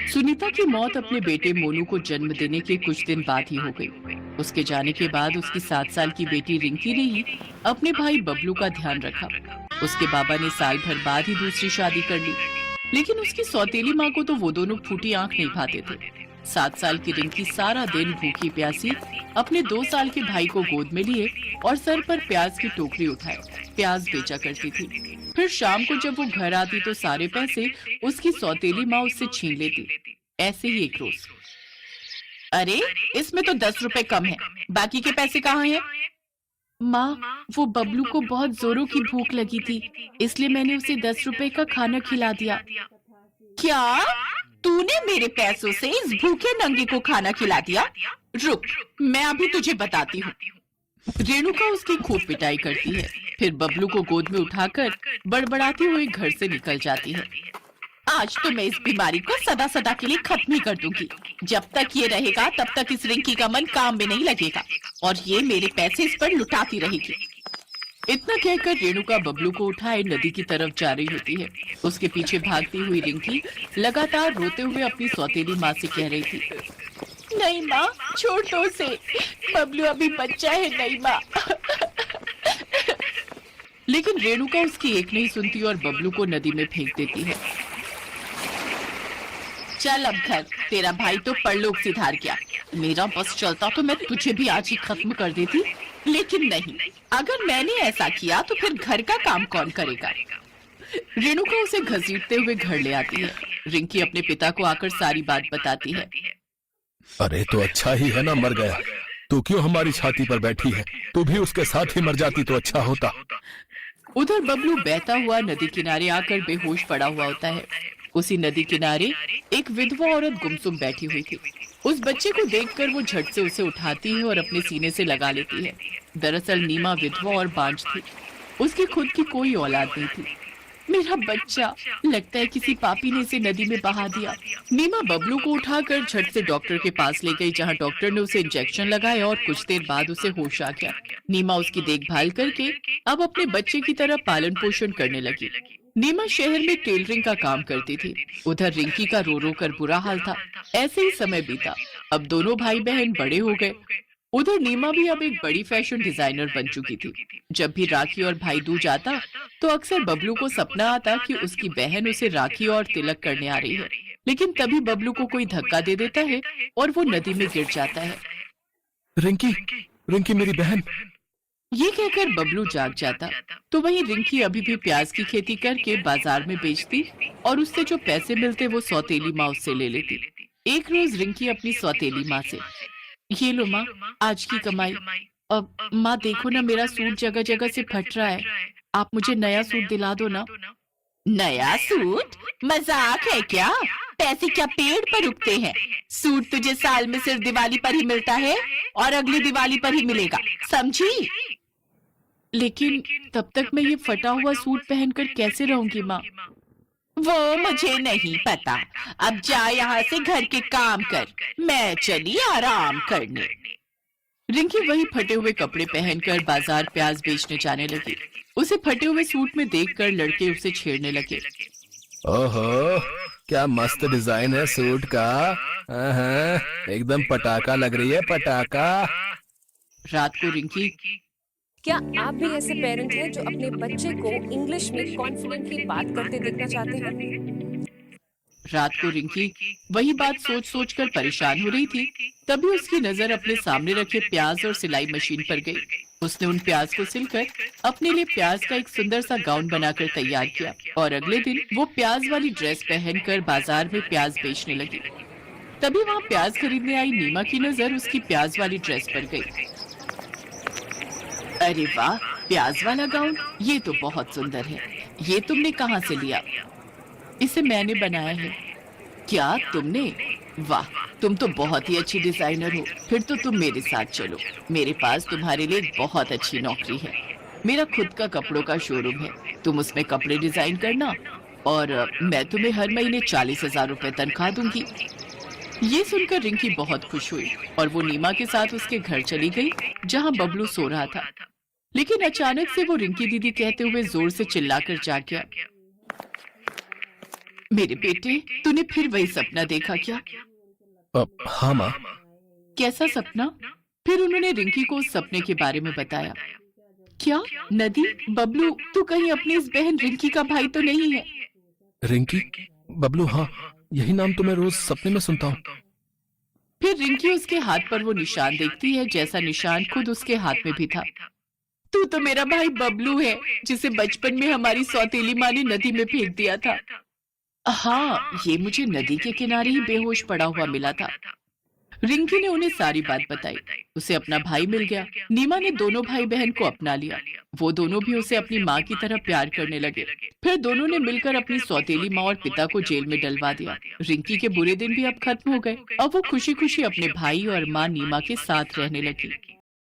सुनीता की मौत अपने बेटे मोनू को जन्म देने के कुछ दिन बाद ही हो गई। उसके जाने के बाद उसकी 7 साल की बेटी रिंकी ने ही अपने भाई बबलू का ध्यान रखा। उसके बाबा ने साल भर बाद ही दूसरी शादी कर ली, लेकिन उसकी सौतेली माँ को तो वो दोनों फूटी आंख नहीं भाते थे। 7 साल की रिंकी सारा दिन भूखी प्यासी अपने 2 साल के भाई को गोद में लिए और सर पर प्याज की टोकरी उठाए प्याज बेचा करती थी। फिर शाम को जब वो घर आती तो सारे पैसे उसकी सौतेली माँ उससे छीन लेती। ऐसे ही एक रोज, अरे इसमें तो 10 रुपए कम है, बाकी के पैसे कहाँ हैं? माँ, वो बबलू को बहुत जोरों की भूख लगी थी, इसलिए मैंने उसे 10 रुपए का खाना खिला दिया। क्या तूने मेरे पैसों से इस भूखे नंगे को खाना खिला दिया? रुक, मैं अभी तुझे बताती हूँ। रेणुका उसकी खूब पिटाई करती है, फिर बबलू को गोद में उठाकर बड़बड़ाती हुई घर से निकल जाती है। आज तो मैं इस बीमारी को सदा सदा के लिए खत्म ही कर दूंगी। जब तक ये रहेगा तब तक इस रिंकी का मन काम में नहीं लगेगा और ये मेरे पैसे इस पर लुटाती रहेगी। इतना कहकर रेणुका बबलू को उठाए नदी की तरफ जा रही होती है। उसके पीछे भागती हुई रिंकी लगातार रोते हुए अपनी सौतेली माँ से कह रही थी, नहीं माँ, छोड़ दो उसे, बबलू अभी बच्चा है, नहीं माँ। लेकिन रेणुका उसकी एक नहीं सुनती और बबलू को नदी में फेंक देती है। चल अब घर, तेरा भाई तो परलोक सिधार गया। मेरा बस चलता तो मैं तुझे भी आज ही खत्म कर देती, लेकिन नहीं, अगर मैंने ऐसा किया तो फिर घर का काम कौन करेगा? रेणुका उसे घसीटते हुए घर ले आती है। रिंकी अपने पिता को आकर सारी बात बताती है। अरे तो अच्छा ही है ना मर गया, तू क्यों हमारी छाती पर बैठी है? तू भी उसके साथ ही मर जाती तो अच्छा होता। उधर बबलू बहता हुआ नदी किनारे आकर बेहोश पड़ा हुआ होता है। उसी नदी किनारे एक विधवा औरत गुमसुम बैठी हुई थी। उस बच्चे को देखकर वो झट से उसे उठाती है और अपने सीने से लगा लेती है। दरअसल नीमा विधवा और बांझ थी, उसकी खुद की कोई औलाद नहीं थी। मेरा बच्चा, लगता है किसी पापी ने इसे नदी में बहा दिया। नीमा बबलू को उठाकर झट से डॉक्टर के पास ले गई, जहां डॉक्टर ने उसे इंजेक्शन लगाया और कुछ देर बाद उसे होश आ गया। नीमा उसकी देखभाल करके अब अपने बच्चे की तरह पालन पोषण करने लगी। नीमा शहर में टेलरिंग का काम करती थी। उधर रिंकी का रो रो कर बुरा हाल था। ऐसे ही समय बीता। अब दोनों भाई बहन बड़े हो गए। उधर नीमा भी अब एक बड़ी फैशन डिजाइनर बन चुकी थी। जब भी राखी और भाई दूज आता तो अक्सर बबलू को सपना आता कि उसकी बहन उसे राखी और तिलक करने आ रही है, लेकिन तभी बबलू को कोई धक्का दे देता है और वो नदी में गिर जाता है। रिंकी, रिंकी मेरी बहन। ये कहकर बबलू जाग जाता तो वहीं रिंकी अभी भी प्याज की खेती करके बाजार में बेचती और उससे जो पैसे मिलते वो सौतेली माँ उससे ले लेती। एक रोज रिंकी अपनी सौतेली माँ से, ये लो माँ, आज की कमाई। अब माँ देखो ना, मेरा सूट जगह जगह से फट रहा है, आप मुझे नया सूट दिला दो ना। नया सूट? मजाक है क्या? पैसे क्या पेड़ पर उगते हैं? सूट तुझे साल में सिर्फ दिवाली पर ही मिलता है और अगली दिवाली पर ही मिलेगा, समझी? लेकिन तब तक मैं ये फटा हुआ सूट पहनकर कैसे रहूंगी माँ? वो मुझे नहीं पता, अब जा यहाँ से घर के काम कर, मैं चली आराम करने। रिंकी वही फटे हुए कपड़े पहनकर बाजार प्याज बेचने जाने लगी। उसे फटे हुए सूट में देखकर लड़के उसे छेड़ने लगे। ओहो, क्या मस्त डिजाइन है सूट का। एकदम पटाखा लग रही है, पटाखा। रात को रिंकी, क्या आप भी ऐसे पेरेंट हैं जो अपने बच्चे को इंग्लिश में कॉन्फिडेंटली बात करते देखना चाहते हैं? रात को रिंकी वही बात सोच सोच कर परेशान हो रही थी। तभी उसकी नजर अपने सामने रखे प्याज और सिलाई मशीन पर गई। उसने उन प्याज को सिलकर अपने लिए प्याज का एक सुंदर सा गाउन बनाकर तैयार किया और अगले दिन वो प्याज वाली ड्रेस पहनकर बाजार में प्याज बेचने लगी। तभी वहाँ प्याज खरीदने आई नीमा की नजर उसकी प्याज वाली ड्रेस पर गई। अरे वाह, प्याज वाला गाउन, ये तो बहुत सुंदर है। ये तुमने कहाँ से लिया? इसे मैंने बनाया है। क्या तुमने? वाह, तुम तो बहुत ही अच्छी डिजाइनर हो। फिर तो तुम मेरे साथ चलो, मेरे पास तुम्हारे लिए एक बहुत अच्छी नौकरी है। मेरा खुद का कपड़ों का शोरूम है, तुम उसमें कपड़े डिजाइन करना और मैं तुम्हें हर महीने 40,000 रुपए तनख्वाह दूंगी। ये सुनकर रिंकी बहुत खुश हुई और वो नीमा के साथ उसके घर चली गई, जहाँ बबलू सो रहा था। लेकिन अचानक से वो रिंकी दीदी कहते हुए जोर से चिल्लाकर जाग गया। मेरे बेटे, तूने फिर वही सपना देखा क्या? हाँ माँ। कैसा सपना? फिर उन्होंने रिंकी को उस सपने के बारे में बताया। क्या? नदी? बबलू, तू कहीं अपनी इस बहन रिंकी का भाई तो नहीं है? रिंकी, बबलू, हाँ, यही नाम तो मैं रोज सपने में सुनता हूँ। फिर रिंकी उसके हाथ पर वो निशान देखती है जैसा निशान खुद उसके हाथ में भी था। तू तो मेरा भाई बबलू है, जिसे बचपन में हमारी सौतेली माँ ने नदी में फेंक दिया था। हाँ, ये मुझे नदी के किनारे ही बेहोश पड़ा हुआ मिला था। रिंकी ने उन्हें सारी बात बताई। उसे अपना भाई मिल गया। नीमा ने दोनों भाई बहन को अपना लिया। वो दोनों भी उसे अपनी माँ की तरह प्यार करने लगे। फिर दोनों ने मिलकर अपनी सौतेली माँ और पिता को जेल में डलवा दिया। रिंकी के बुरे दिन भी अब खत्म हो गए। अब वो खुशी खुशी अपने भाई और माँ नीमा के साथ रहने लगी।